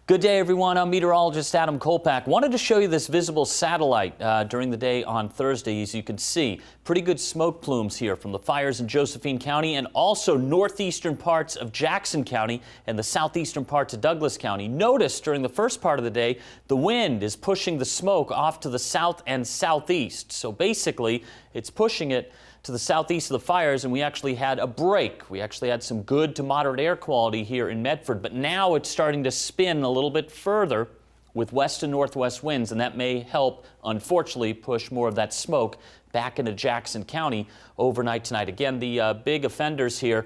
Good day, everyone. I'm meteorologist Adam Kolpak. Wanted to show you this visible satellite during the day on Thursday. As you can see, pretty good smoke plumes here from the fires in Josephine County and also northeastern parts of Jackson County and the southeastern parts of Douglas County. Notice during the first part of the day, the wind is pushing the smoke off to the south and southeast. So basically, it's pushing it to the southeast of the fires, and we actually had a break. We actually had some good to moderate air quality here in Medford, but now it's starting to spin a little bit further with west and northwest winds, and that may help, unfortunately, push more of that smoke back into Jackson County overnight tonight. Again, the big offenders here,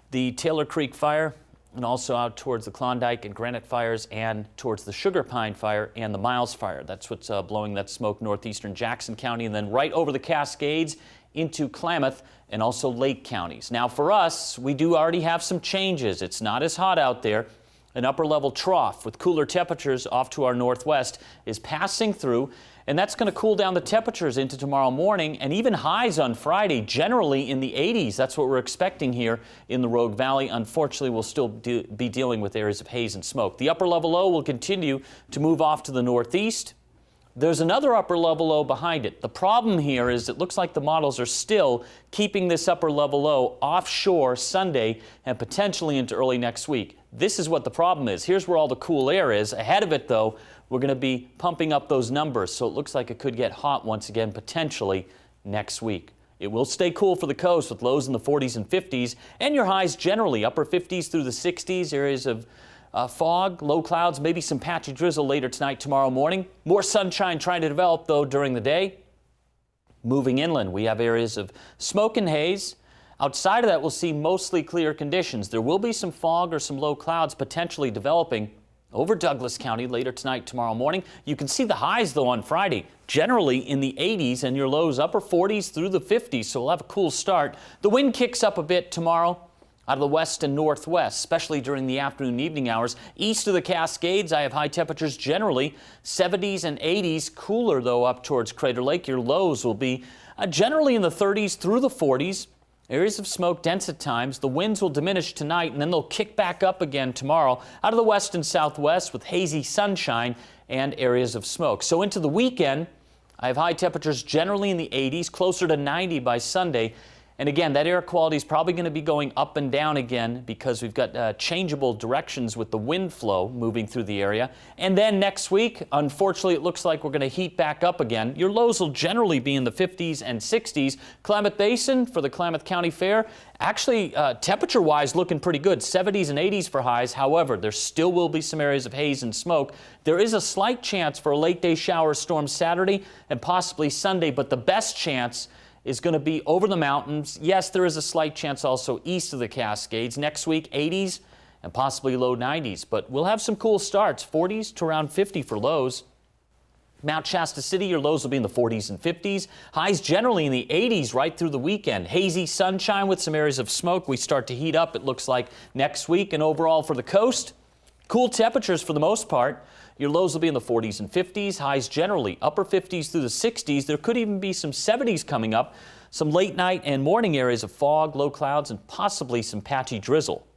the Taylor Creek fire, and also out towards the Klondike and Granite fires and towards the Sugar Pine fire and the Miles fire. That's what's blowing that smoke northeastern Jackson County, and then right over the Cascades into Klamath and also Lake counties. Now for us, we do already have some changes. It's not as hot out there. An upper level trough with cooler temperatures off to our northwest is passing through, and that's going to cool down the temperatures into tomorrow morning, and even highs on Friday generally in the 80s. That's what we're expecting here in the Rogue Valley. Unfortunately, we'll still be dealing with areas of haze and smoke. The upper level low will continue to move off to the northeast. There's another upper level low behind it. The problem here is it looks like the models are still keeping this upper level low offshore Sunday and potentially into early next week. This is what the problem is. Here's where all the cool air is. Ahead of it, though, we're going to be pumping up those numbers, so it looks like it could get hot once again potentially next week. It will stay cool for the coast with lows in the 40s and 50s, and your highs generally upper 50s through the 60s, areas of fog, low clouds, maybe some patchy drizzle later tonight, tomorrow morning. More sunshine trying to develop, though, during the day. Moving inland, we have areas of smoke and haze. Outside of that, we'll see mostly clear conditions. There will be some fog or some low clouds potentially developing over Douglas County later tonight, tomorrow morning. You can see the highs, though, on Friday, generally in the 80s, and your lows upper 40s through the 50s, so we'll have a cool start. The wind kicks up a bit tomorrow out of the west and northwest, especially during the afternoon and evening hours. East of the Cascades, I have high temperatures generally 70s and 80s. Cooler, though, up towards Crater Lake. Your lows will be generally in the 30s through the 40s. Areas of smoke dense at times. The winds will diminish tonight, and then they'll kick back up again tomorrow out of the west and southwest with hazy sunshine and areas of smoke. So into the weekend, I have high temperatures generally in the 80s, closer to 90 by Sunday. And again, that air quality is probably going to be going up and down again because we've got changeable directions with the wind flow moving through the area. And then next week, unfortunately, it looks like we're going to heat back up again. Your lows will generally be in the 50s and 60s. Klamath Basin for the Klamath County Fair, actually temperature-wise looking pretty good, 70s and 80s for highs. However, there still will be some areas of haze and smoke. There is a slight chance for a late-day shower storm Saturday and possibly Sunday, but the best chance is going to be over the mountains. Yes, there is a slight chance also east of the Cascades. Next week, 80s and possibly low 90s. But we'll have some cool starts, 40s to around 50 for lows. Mount Shasta City, your lows will be in the 40s and 50s. Highs generally in the 80s right through the weekend. Hazy sunshine with some areas of smoke. We start to heat up, it looks like, next week. And overall for the coast, cool temperatures for the most part. Your lows will be in the 40s and 50s. Highs generally upper 50s through the 60s. There could even be some 70s coming up. Some late night and morning areas of fog, low clouds, and possibly some patchy drizzle.